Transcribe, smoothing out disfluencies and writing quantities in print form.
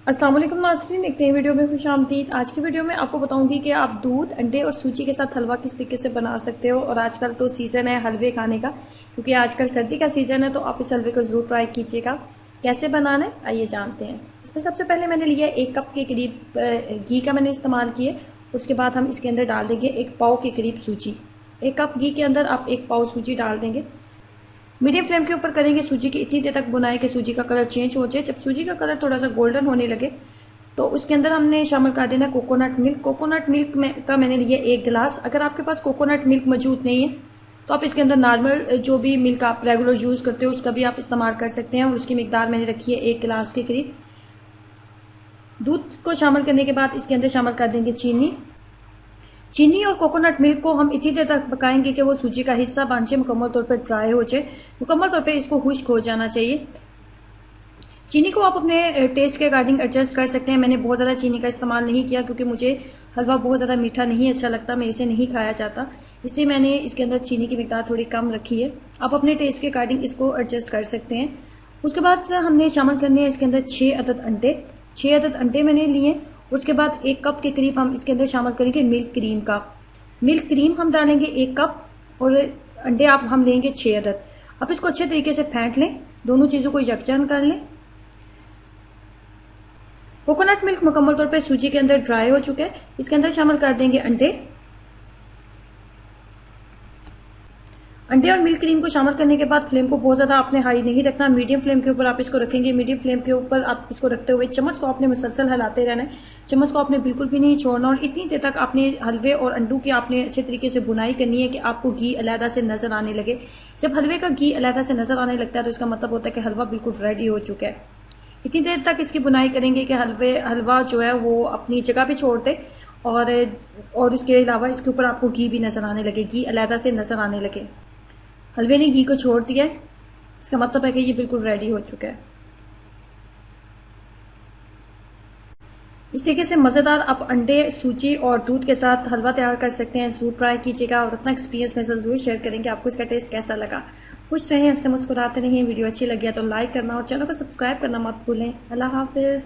अस्सलाम वालेकुम नाज़रीन, एक नई वीडियो में खुशामदीद। आज की वीडियो में आपको बताऊंगी कि आप दूध, अंडे और सूजी के साथ हलवा किस तरीके से बना सकते हो। और आजकल तो सीज़न है हलवे खाने का, क्योंकि आजकल सर्दी का सीज़न है, तो आप इस हलवे को ज़रूर ट्राई कीजिएगा। कैसे बनाना है आइए जानते हैं। इसमें सबसे पहले मैंने लिया 1 कप के करीब घी का मैंने इस्तेमाल किए। उसके बाद हम इसके अंदर डाल देंगे 1 पाव के करीब सूजी। 1 कप घी के अंदर आप 1 पाव सूजी डाल देंगे। मीडियम फ्लेम के ऊपर करेंगे सूजी की इतनी देर तक बुनाई कि सूजी का कलर चेंज हो जाए। जब सूजी का कलर थोड़ा सा गोल्डन होने लगे तो उसके अंदर हमने शामिल कर देना कोकोनट मिल्क। कोकोनट मिल्क का मैंने लिया 1 गिलास। अगर आपके पास कोकोनट मिल्क मौजूद नहीं है तो आप इसके अंदर नॉर्मल जो भी मिल्क आप रेगुलर यूज करते हो उसका भी आप इस्तेमाल कर सकते हैं। और उसकी मिकदार मैंने रखी है 1 गिलास के करीब। दूध को शामिल करने के बाद इसके अंदर शामिल कर देंगे चीनी और कोकोनट मिल्क को हम इतनी देर तक पकाएंगे कि वो सूजी का हिस्सा बन जाए, मुकम्मल तौर पर ड्राई हो जाए। मुकम्मल तौर पे इसको खुश्क हो जाना चाहिए। चीनी को आप अपने टेस्ट के अकॉर्डिंग एडजस्ट कर सकते हैं। मैंने बहुत ज़्यादा चीनी का इस्तेमाल नहीं किया क्योंकि मुझे हलवा बहुत ज़्यादा मीठा नहीं अच्छा लगता, मेरे से नहीं खाया जाता, इसलिए मैंने इसके अंदर चीनी की मिकदार थोड़ी कम रखी है। आप अपने टेस्ट के अकॉर्डिंग इसको एडजस्ट कर सकते हैं। उसके बाद हमने शामिल करने हैं इसके अंदर 6 अदद अंडे। 6 अदद अंडे मैंने लिए। उसके बाद 1 कप के करीब हम इसके अंदर शामिल करेंगे मिल्क क्रीम का। मिल्क क्रीम हम डालेंगे 1 कप और अंडे आप हम लेंगे 6 अदद। अब इसको अच्छे तरीके से फेंट लें, दोनों चीज़ों को यकजान कर लें। कोकोनट मिल्क मुकम्मल तौर पे सूजी के अंदर ड्राई हो चुका है। इसके अंदर शामिल कर देंगे अंडे और मिल्क क्रीम को शामिल करने के बाद फ्लेम को बहुत ज्यादा आपने हाई नहीं रखना, मीडियम फ्लेम के ऊपर आप इसको रखेंगे। मीडियम फ्लेम के ऊपर आप इसको रखते हुए चम्मच को आपने मुसलसल हिलाते रहना है। चम्मच को आपने बिल्कुल भी नहीं छोड़ना और इतनी देर तक आपने हलवे और अंडू की आपने अच्छे तरीके से बुनाई करनी है कि आपको घी अलहदा से नजर आने लगे। जब हलवे का घी अलहदा से नजर आने लगता है तो इसका मतलब होता है कि हलवा बिल्कुल रेडी हो चुका है। इतनी देर तक इसकी बुनाई करेंगे कि हलवा जो है वो अपनी जगह पे छोड़ दे और उसके अलावा इसके ऊपर आपको घी भी नजर आने लगे, घी अलहदा से नजर आने लगे। हलवे ने घी को छोड़ दिया है, इसका मतलब है कि ये बिल्कुल रेडी हो चुका है। इस तरीके से मजेदार आप अंडे, सूजी और दूध के साथ हलवा तैयार कर सकते हैं। जरूर ट्राई कीजिएगा और अपना एक्सपीरियंस मेरे साथ जरूर शेयर करेंगे आपको इसका टेस्ट कैसा लगा। खुश रहें, हंसते मुस्कुराते रहें। वीडियो अच्छी लगी है तो लाइक करना और चैनल को सब्सक्राइब करना मत भूलें। अल्लाह हाफिज।